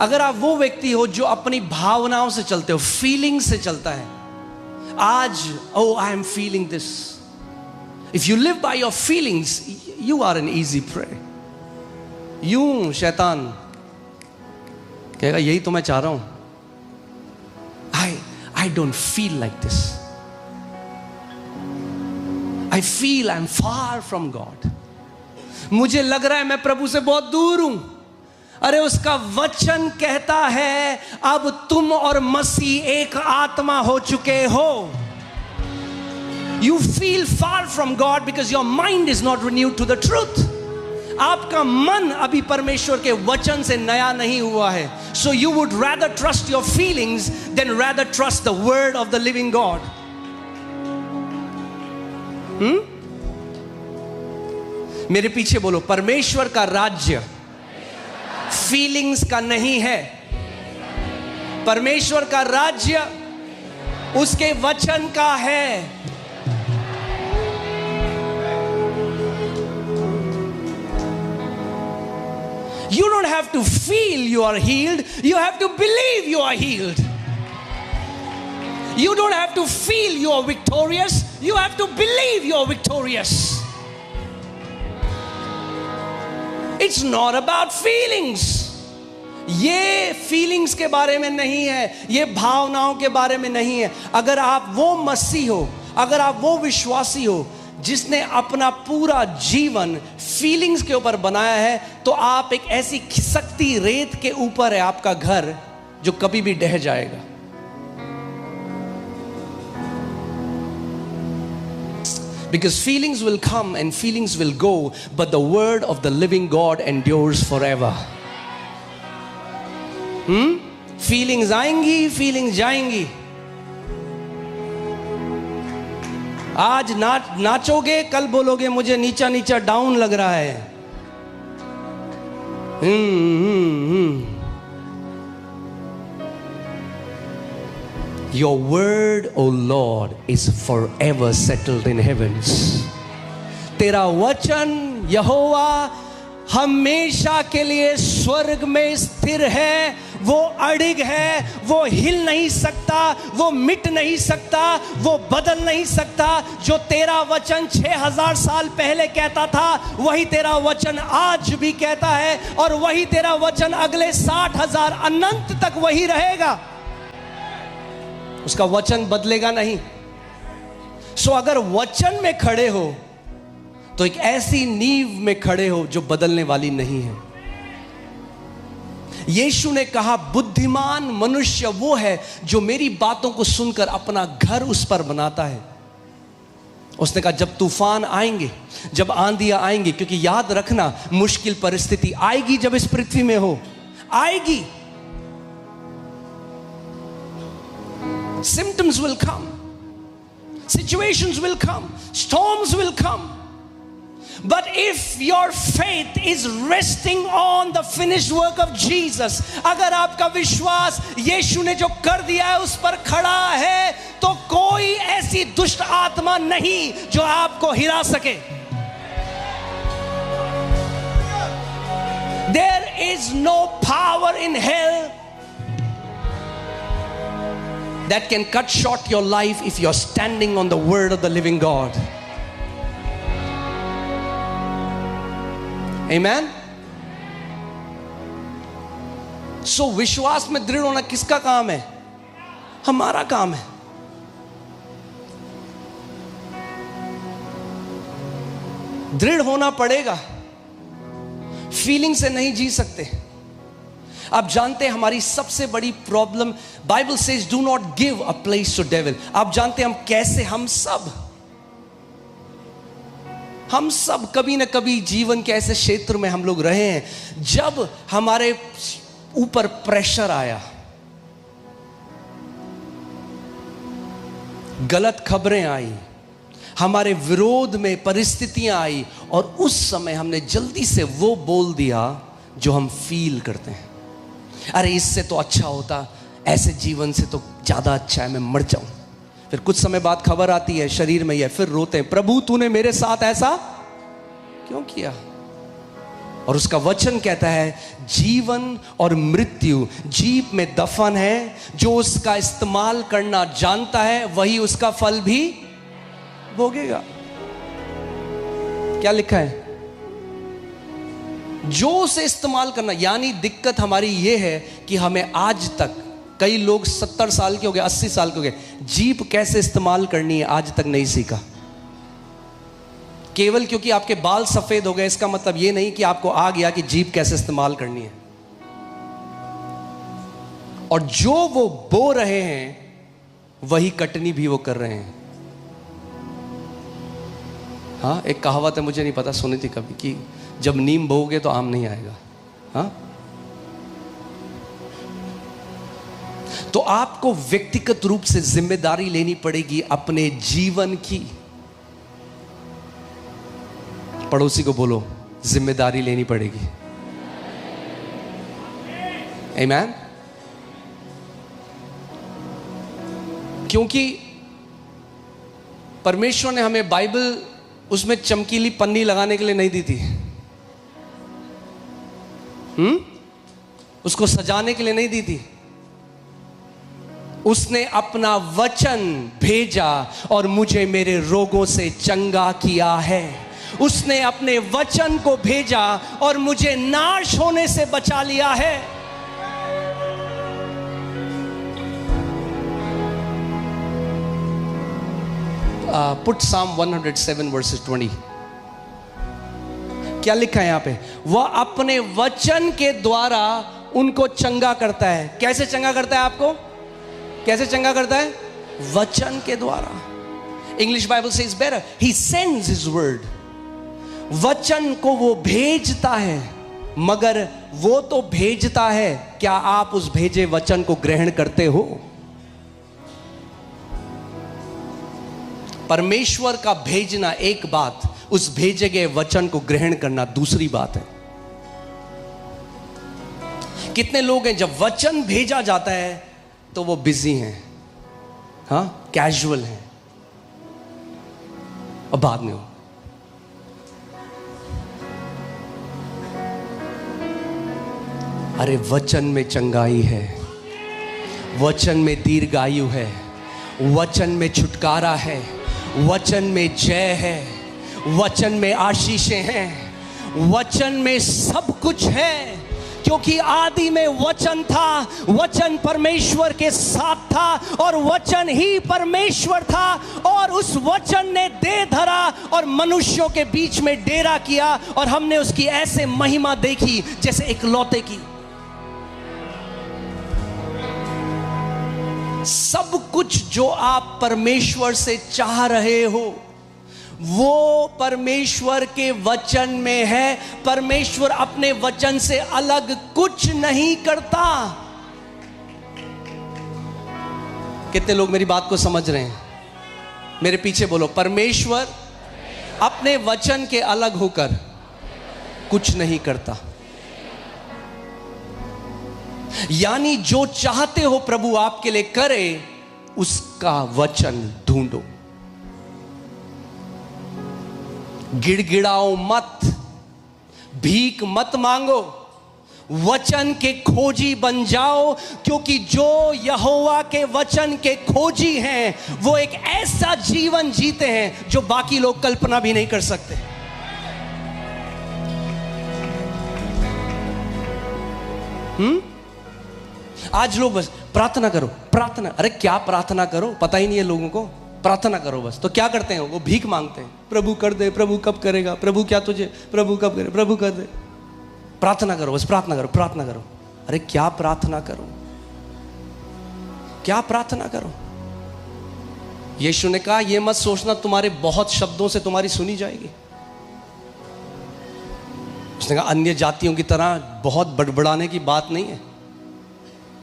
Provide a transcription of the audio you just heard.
अगर आप वो व्यक्ति हो जो अपनी भावनाओं से चलते हो, फीलिंग से चलता है, आज oh I am feeling this, if you live by your feelings you are an easy prey. यूं शैतान कहेगा यही तो मैं चाह रहा हूं, I don't feel like this, I feel I am far from God, मुझे लग रहा है मैं प्रभु से बहुत दूर हूं। अरे उसका वचन कहता है अब तुम और मसीह एक आत्मा हो चुके हो। You feel far from God because your mind is not renewed to the truth. आपका मन अभी परमेश्वर के वचन से नया नहीं हुआ है. So you would rather trust your feelings than rather trust the word of the living God. मेरे पीछे बोलो, परमेश्वर का राज्य फीलिंग्स का नहीं है. परमेश्वर का राज्य उसके वचन का है. You don't have to feel you are healed. You have to believe you are healed. You don't have to feel you are victorious. You have to believe you are victorious. It's not about feelings. ये feelings के बारे में नहीं है, ये भावनाओं के बारे में नहीं है. अगर आप वो मसीह हो, अगर आप वो विश्वासी हो जिसने अपना पूरा जीवन फीलिंग्स के ऊपर बनाया है, तो आप एक ऐसी खिसकती रेत के ऊपर है आपका घर जो कभी भी ढह जाएगा. Because feelings will come and feelings will go, but the word of the living God endures forever. Feelings आएंगी, feelings जाएंगी. आज नाचोगे, कल बोलोगे मुझे नीचा नीचा डाउन लग रहा है. Your word, O Lord, is forever settled in heavens. तेरा वचन यहोवा हमेशा के लिए स्वर्ग में स्थिर है. वो अड़िग है, वो हिल नहीं सकता, वो मिट नहीं सकता, वो बदल नहीं सकता. जो तेरा वचन 6000 साल पहले कहता था, वही तेरा वचन आज भी कहता है, और वही तेरा वचन अगले 60,000 अनंत तक वही रहेगा. उसका वचन बदलेगा नहीं. सो अगर वचन में खड़े हो तो एक ऐसी नींव में खड़े हो जो बदलने वाली नहीं है. यीशु ने कहा बुद्धिमान मनुष्य वो है जो मेरी बातों को सुनकर अपना घर उस पर बनाता है. उसने कहा जब तूफान आएंगे, जब आंधियां आएंगी, क्योंकि याद रखना मुश्किल परिस्थिति आएगी जब इस पृथ्वी में हो, आएगी. Symptoms will come, situations will come, storms will come. But if your faith is resting on the finished work of Jesus, अगर आपका विश्वास यीशु ने जो कर दिया है उस पर खड़ा है, तो कोई ऐसी दुष्ट आत्मा नहीं जो आपको हिला सके. There is no power in hell that can cut short your life if you're standing on the word of the living God. Amen. So विश्वास में दृढ़ होना किसका काम है? हमारा काम है. दृढ़ होना पड़ेगा. फीलिंग से नहीं जी सकते. आप जानते हैं हमारी सबसे बड़ी problem, Bible says do not give a place to devil. आप जानते हैं हम कैसे, हम सब कभी ना कभी जीवन के ऐसे क्षेत्र में हम लोग रहे हैं जब हमारे ऊपर प्रेशर आया, गलत खबरें आई, हमारे विरोध में परिस्थितियां आई, और उस समय हमने जल्दी से वो बोल दिया जो हम फील करते हैं. अरे इससे तो अच्छा होता, ऐसे जीवन से तो ज्यादा अच्छा है, मैं मर जाऊं. फिर कुछ समय बाद खबर आती है शरीर में, यह फिर रोते हैं, प्रभु तूने मेरे साथ ऐसा क्यों किया? और उसका वचन कहता है जीवन और मृत्यु जीभ में दफन है, जो उसका इस्तेमाल करना जानता है वही उसका फल भी भोगेगा। क्या लिखा है? जो उसे इस्तेमाल करना, यानी दिक्कत हमारी ये है कि हमें आज तक, कई लोग 70 साल के हो गए, 80 साल के हो गए, जीभ कैसे इस्तेमाल करनी है आज तक नहीं सीखा। केवल क्योंकि आपके बाल सफेद हो गए इसका मतलब ये नहीं कि आपको आ गया कि जीभ कैसे इस्तेमाल करनी है। और जो वो बो रहे हैं वही कटनी भी वो कर रहे हैं। हाँ, एक कहावत है, मुझे नहीं पता, सुनी थी कभी, कि जब नीम बोओगे तो आम नहीं आएगा। हाँ, तो आपको व्यक्तिगत रूप से जिम्मेदारी लेनी पड़ेगी अपने जीवन की। पड़ोसी को बोलो, जिम्मेदारी लेनी पड़ेगी। आमीन। क्योंकि परमेश्वर ने हमें बाइबल उसमें चमकीली पन्नी लगाने के लिए नहीं दी थी। उसको सजाने के लिए नहीं दी थी। उसने अपना वचन भेजा और मुझे मेरे रोगों से चंगा किया है। उसने अपने वचन को भेजा और मुझे नाश होने से बचा लिया है। Put Psalm 107 verses 20. क्या लिखा है यहां पे? वह अपने वचन के द्वारा उनको चंगा करता है। कैसे चंगा करता है आपको? कैसे चंगा करता है? वचन के द्वारा। English Bible says better, he sends his word. वचन को वो भेजता है, मगर वो तो भेजता है, क्या आप उस भेजे वचन को ग्रहण करते हो? परमेश्वर का भेजना एक बात, उस भेजे गए वचन को ग्रहण करना दूसरी बात है। कितने लोग हैं जब वचन भेजा जाता है तो वो बिजी हैं, हाँ, कैजुअल हैं, और बाद में हो। अरे वचन में चंगाई है, वचन में दीर्घायु है, वचन में छुटकारा है, वचन में जय है, वचन में आशीषें हैं, वचन में सब कुछ है। क्योंकि आदि में वचन था, वचन परमेश्वर के साथ था और वचन ही परमेश्वर था, और उस वचन ने देह धरा और मनुष्यों के बीच में डेरा किया, और हमने उसकी ऐसे महिमा देखी जैसे इकलौते की। सब कुछ जो आप परमेश्वर से चाह रहे हो वो परमेश्वर के वचन में है। परमेश्वर अपने वचन से अलग कुछ नहीं करता। कितने लोग मेरी बात को समझ रहे हैं? मेरे पीछे बोलो, परमेश्वर अपने वचन के अलग होकर कुछ नहीं करता। यानी जो चाहते हो प्रभु आपके लिए करे, उसका वचन ढूंढो। गिड़गिड़ाओ मत, भीख मत मांगो, वचन के खोजी बन जाओ। क्योंकि जो यहोवा के वचन के खोजी हैं वो एक ऐसा जीवन जीते हैं जो बाकी लोग कल्पना भी नहीं कर सकते। आज लोग बस प्रार्थना करो, प्रार्थना, अरे क्या प्रार्थना करो, पता ही नहीं है लोगों को। प्रार्थना करो बस, तो क्या करते हैं वो? भीख मांगते हैं, प्रभु कर दे, प्रभु कब करेगा, प्रभु क्या तुझे, प्रभु कब करे, प्रभु कर दे। प्रार्थना करो बस, प्रार्थना करो, प्रार्थना करो। अरे क्या प्रार्थना करो, क्या प्रार्थना करो? यीशु ने कहा ये मत सोचना तुम्हारे बहुत शब्दों से तुम्हारी सुनी जाएगी। उसने कहा अन्य जातियों की तरह बहुत बड़बड़ाने की बात नहीं है।